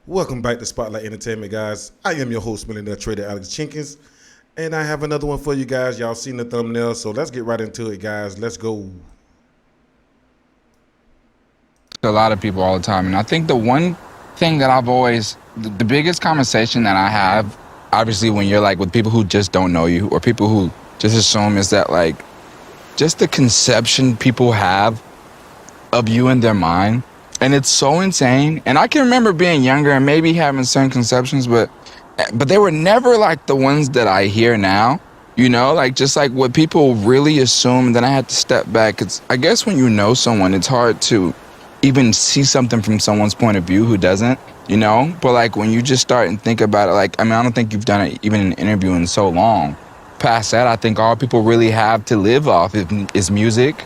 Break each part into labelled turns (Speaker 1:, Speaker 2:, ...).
Speaker 1: Welcome back to Spotlight Entertainment, guys. I am your host, millionaire trader Alex Jenkins, and I have another one for you guys. Y'all seen the thumbnail, so let's get right into it, guys. Let's go.
Speaker 2: A lot of people all the time, and I think the one thing that I've always, the biggest conversation that I have, obviously when you're like with people who just don't know you or people who just assume, is that like just the conception people have of you in their mind. And it's so insane. And I can remember being younger and maybe having certain conceptions, but they were never like the ones that I hear now. You know, like just like what people really assume. And then I had to step back. It's, I guess when you know someone, it's hard to even see something from someone's point of view who doesn't, you know? But like when you just start and think about it, like, I mean, I don't think you've done it even in an interview in so long. Past that, I think all people really have to live off is music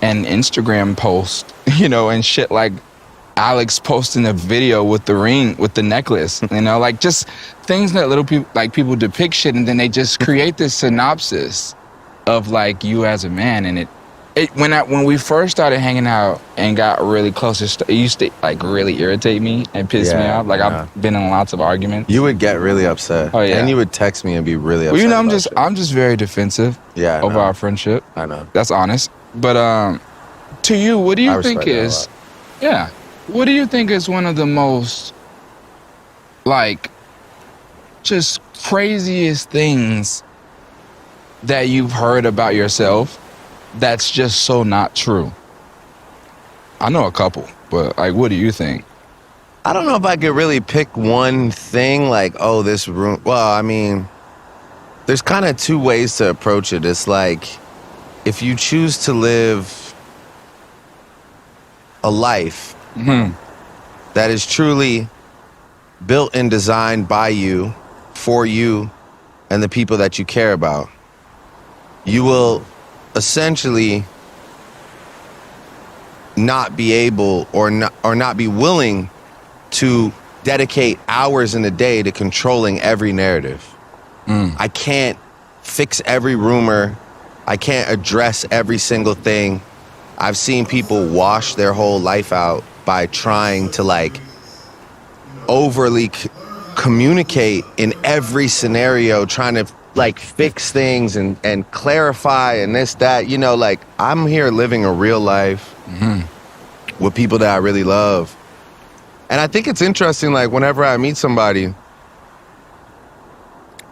Speaker 2: and Instagram posts, you know, and shit like Alex posting a video with the ring, with the necklace, you know, like just things that little people, like people depict shit, and then they just create this synopsis of like you as a man. And when we first started hanging out and got really close, it used to like really irritate me and piss me off. Like I've been in lots of arguments.
Speaker 3: You would get really upset.
Speaker 2: Oh yeah.
Speaker 3: And you would text me and be really upset.
Speaker 2: Well, you know, I'm just very defensive.
Speaker 3: Yeah.
Speaker 2: Over our friendship.
Speaker 3: I know.
Speaker 2: That's honest. But to you, what do you think is? Yeah. What do you think is one of the most, like, just craziest things that you've heard about yourself that's just so not true? I know a couple, but, like, what do you think?
Speaker 3: I don't know if I could really pick one thing, like, oh, this room. Well, I mean, there's kind of two ways to approach it. It's like, if you choose to live a life that is truly built and designed by you, for you, and the people that you care about, you will essentially not be able or not be willing to dedicate hours in a day to controlling every narrative. I can't fix every rumor. I can't address every single thing. I've seen people wash their whole life out by trying to like overly communicate in every scenario, trying to like fix things and clarify and this, that, you know, like I'm here living a real life with people that I really love. And I think it's interesting, like whenever I meet somebody,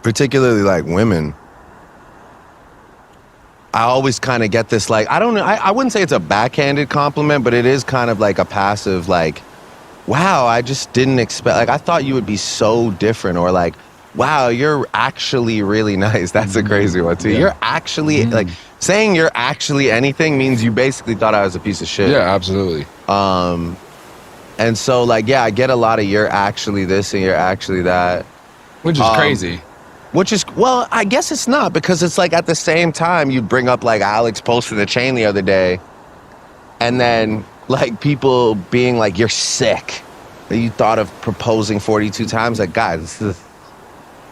Speaker 3: particularly like women, I always kind of get this, like, I don't know, I wouldn't say it's a backhanded compliment, but it is kind of like a passive, like, wow, I just didn't expect, like, I thought you would be so different, or like, wow, you're actually really nice. That's a crazy one too. Yeah. You're actually, like, saying you're actually anything means you basically thought I was a piece of shit.
Speaker 2: Yeah, absolutely.
Speaker 3: And so, like, yeah, I get a lot of you're actually this and you're actually that.
Speaker 2: Which is crazy.
Speaker 3: Which is, well, I guess it's not, because it's like at the same time you'd bring up like Alex posting the chain the other day, and then like people being like, you're sick that you thought of proposing 42 times. Like, guys,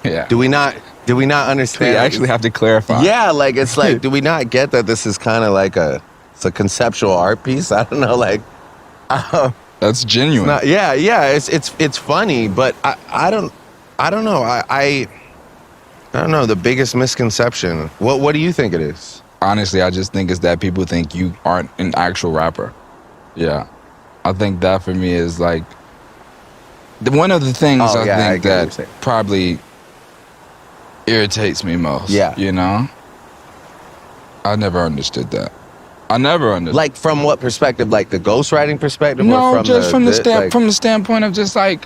Speaker 2: Yeah.
Speaker 3: do we not understand?
Speaker 2: We actually have to clarify.
Speaker 3: Yeah, like it's like, do we not get that this is kind of like it's a conceptual art piece? I don't know, like
Speaker 2: That's genuine.
Speaker 3: It's funny, but I don't know. I don't know, the biggest misconception. What do you think it is?
Speaker 2: Honestly, I just think it's that people think you aren't an actual rapper. Yeah. I think that for me is like one of the things I think that probably irritates me most. Yeah. You know? I never understood that.
Speaker 3: Like from what perspective? Like the ghostwriting perspective?
Speaker 2: No,
Speaker 3: or from
Speaker 2: just from the standpoint of just like,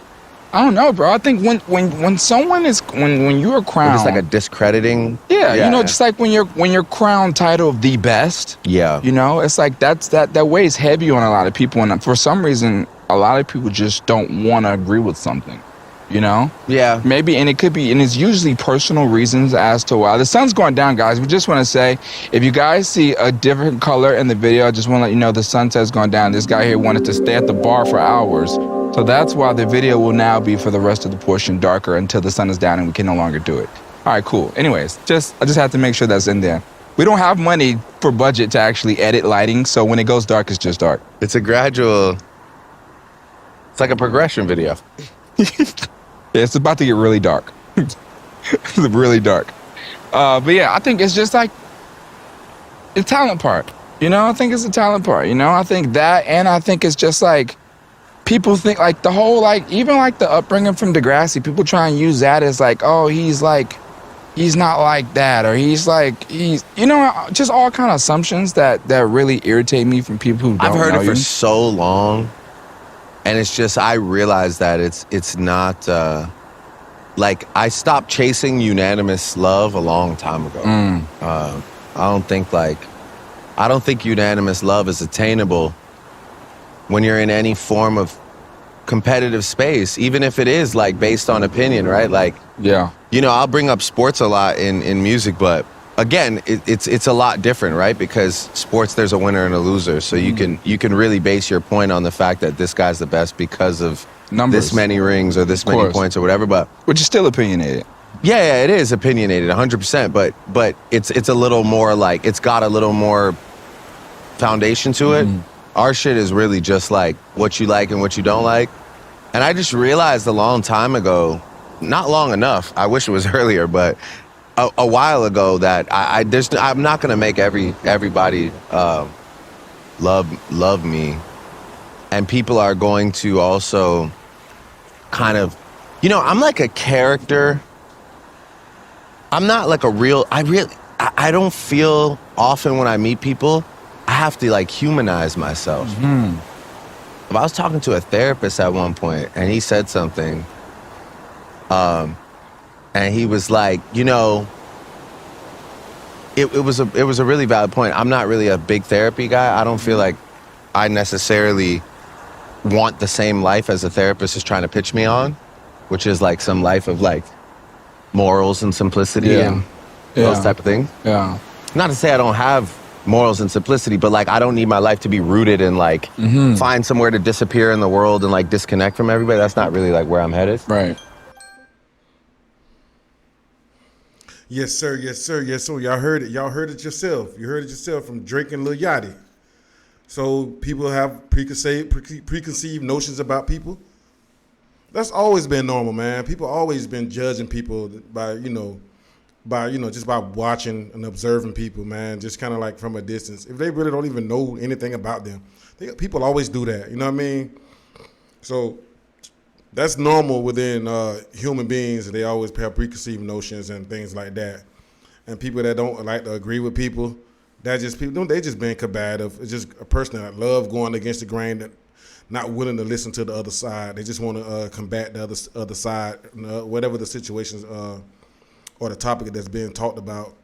Speaker 2: I don't know, bro. I think when someone is when you're crowned,
Speaker 3: it's like a discrediting.
Speaker 2: Yeah, you know, just like when you're crowned title of the best.
Speaker 3: Yeah,
Speaker 2: you know, it's like that weighs heavy on a lot of people, and for some reason, a lot of people just don't want to agree with something. You know?
Speaker 3: Yeah.
Speaker 2: Maybe, and it could be, and it's usually personal reasons as to why. The sun's going down, guys. We just want to say, if you guys see a different color in the video, I just want to let you know the sunset's going down. This guy here wanted to stay at the bar for hours. So that's why the video will now be for the rest of the portion darker until the sun is down and we can no longer do it. All right, cool. Anyways, I just have to make sure that's in there. We don't have money for budget to actually edit lighting, so when it goes dark, it's just dark.
Speaker 3: It's a gradual, it's like a progression video.
Speaker 2: It's about to get really dark. It's really dark. But yeah, I think it's just like the talent part. You know, I think it's the talent part. You know, I think that, and I think it's just like people think like the whole like even like the upbringing from Degrassi. People try and use that as like, oh, he's not like that, or he's you know, just all kind of assumptions that really irritate me from people who don't know
Speaker 3: I've heard
Speaker 2: you.
Speaker 3: it for so long, and it's just I realize that it's not like I stopped chasing unanimous love a long time ago. I don't think unanimous love is attainable when you're in any form of competitive space, even if it is like based on opinion, right? Like,
Speaker 2: Yeah.
Speaker 3: you know, I'll bring up sports a lot in music, but again, it's a lot different, right? Because sports, there's a winner and a loser, so you can really base your point on the fact that this guy's the best because of
Speaker 2: Numbers.
Speaker 3: this many rings or this many points or whatever. But
Speaker 2: Which is still opinionated.
Speaker 3: yeah, it is opinionated, 100%. But it's a little more like it's got a little more foundation to it. Our shit is really just like what you like and what you don't like. And I just realized a long time ago, not long enough, I wish it was earlier, but a while ago that I'm not gonna make everybody love me, and people are going to also kind of, you know, I'm like a character. I'm not like a real. I don't feel often when I meet people, I have to like humanize myself. I was talking to a therapist at one point, and he said something. And he was like, you know, it was a really valid point. I'm not really a big therapy guy. I don't feel like I necessarily want the same life as a therapist is trying to pitch me on, which is like some life of like morals and simplicity and those type of things.
Speaker 2: Yeah.
Speaker 3: Not to say I don't have morals and simplicity, but like I don't need my life to be rooted in like find somewhere to disappear in the world and like disconnect from everybody. That's not really like where I'm headed.
Speaker 2: Right.
Speaker 1: Yes, sir. Yes, sir. Yes, sir. Y'all heard it. Y'all heard it yourself. You heard it yourself from Drake and Lil Yachty. So people have preconceived notions about people. That's always been normal, man. People always been judging people by just by watching and observing people, man. Just kind of like from a distance. If they really don't even know anything about them, people always do that. You know what I mean? So that's normal within human beings. They always have preconceived notions and things like that. And people that don't like to agree with people, that just people. They just being combative. It's just a person that love going against the grain, that not willing to listen to the other side. They just want to combat the other side, whatever the situations or the topic that's being talked about.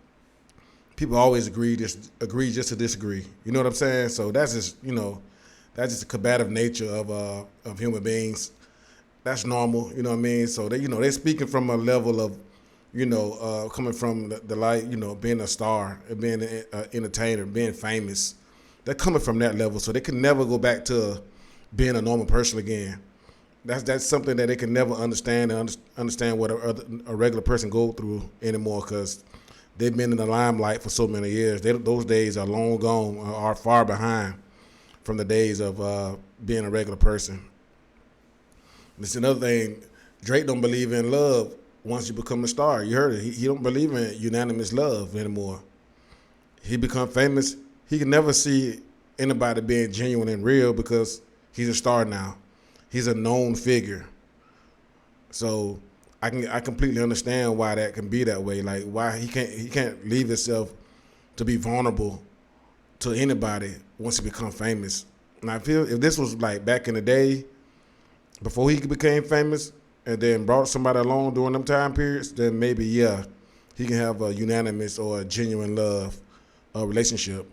Speaker 1: People always agree just to disagree. You know what I'm saying? So that's just that's just the combative nature of human beings. That's normal. You know what I mean? So they're speaking from a level of coming from the light, being a star, being an entertainer, being famous. They're coming from that level, so they can never go back to being a normal person again. That's something that they can never understand and understand what a regular person go through anymore, because they've been in the limelight for so many years. Those days are long gone, are far behind from the days of being a regular person. It's another thing. Drake don't believe in love once you become a star. You heard it. He don't believe in unanimous love anymore. He become famous. He can never see anybody being genuine and real because he's a star now. He's a known figure. So I completely understand why that can be that way. Like why he can't leave himself to be vulnerable to anybody once he become famous. And I feel if this was like back in the day, before he became famous, and then brought somebody along during them time periods, then maybe, yeah, he can have a unanimous or a genuine love relationship.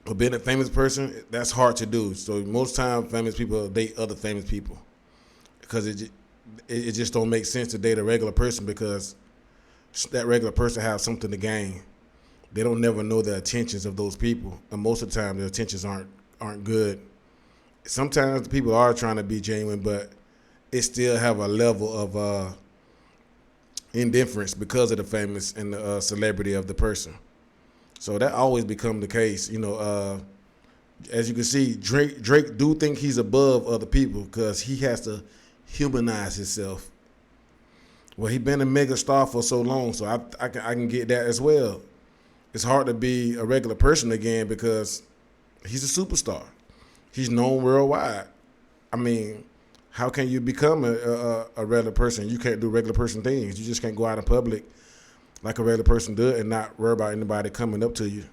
Speaker 1: But being a famous person, that's hard to do. So most times, famous people date other famous people because it just don't make sense to date a regular person because that regular person has something to gain. They don't never know the intentions of those people, and most of the time, their intentions aren't good. Sometimes people are trying to be genuine, but it still have a level of indifference because of the famous and the celebrity of the person. So that always become the case. As you can see, Drake do think he's above other people because he has humanize himself. Well, he been a mega star for so long, so I can get that as well. It's hard to be a regular person again because he's a superstar. He's known worldwide. I mean, how can you become a regular person? You can't do regular person things. You just can't go out in public like a regular person does and not worry about anybody coming up to you.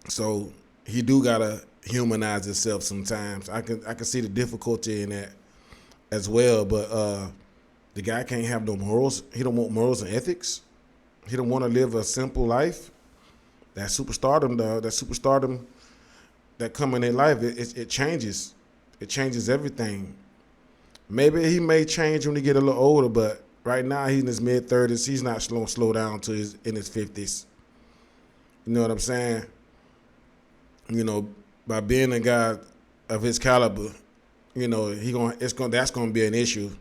Speaker 1: So he do gotta humanize himself sometimes. I can see the difficulty in that as well. But the guy can't have no morals. He don't want morals and ethics. He don't want to live a simple life. That superstardom, that come in their life, it changes. It changes everything. Maybe he may change when he get a little older, but right now he's in his mid-30s. He's not slow down to in his 50s. You know what I'm saying? You know, by being a guy of his caliber, you know, that's gonna be an issue.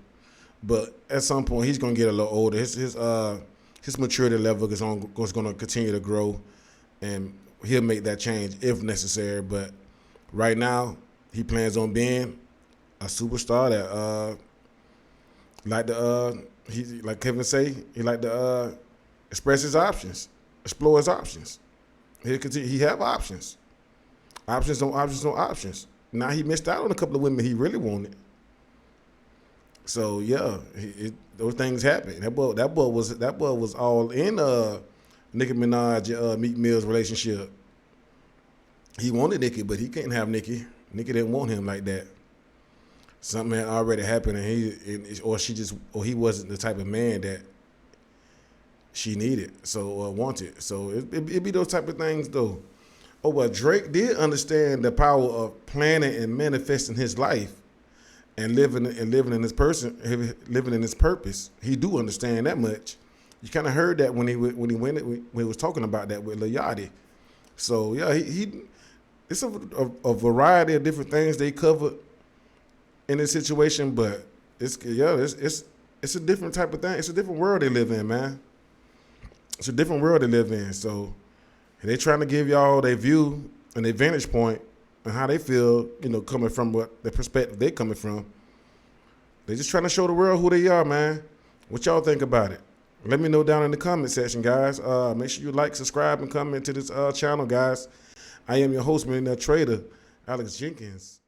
Speaker 1: But at some point he's gonna get a little older. His maturity level is gonna continue to grow, and he'll make that change if necessary. But right now, he plans on being a superstar that like Kevin say, he like to express his options, explore his options. He have options. Options on options on options. Now he missed out on a couple of women he really wanted. So yeah, those things happen. That boy was all in Nicki Minaj and Meek Mill's relationship. He wanted Nicki, but he can't have Nicki. Nicki didn't want him like that. Something had already happened, and he wasn't the type of man that she needed, so wanted. So it be those type of things though. Oh, well, Drake did understand the power of planning and manifesting his life, and living in his purpose. He do understand that much. You kind of heard that when he was talking about that with Lil Yachty. So yeah, it's a variety of different things they covered in this situation, but it's a different type of thing. It's a different world they live in, man. It's a different world they live in. So they trying to give y'all their view and their vantage point and how they feel, you know, coming from what the perspective they coming from. They just trying to show the world who they are, man. What y'all think about it? Let me know down in the comment section, guys. Make sure you like, subscribe, and comment to this channel, guys. I am your host, Millionaire Trader, Alex Jenkins.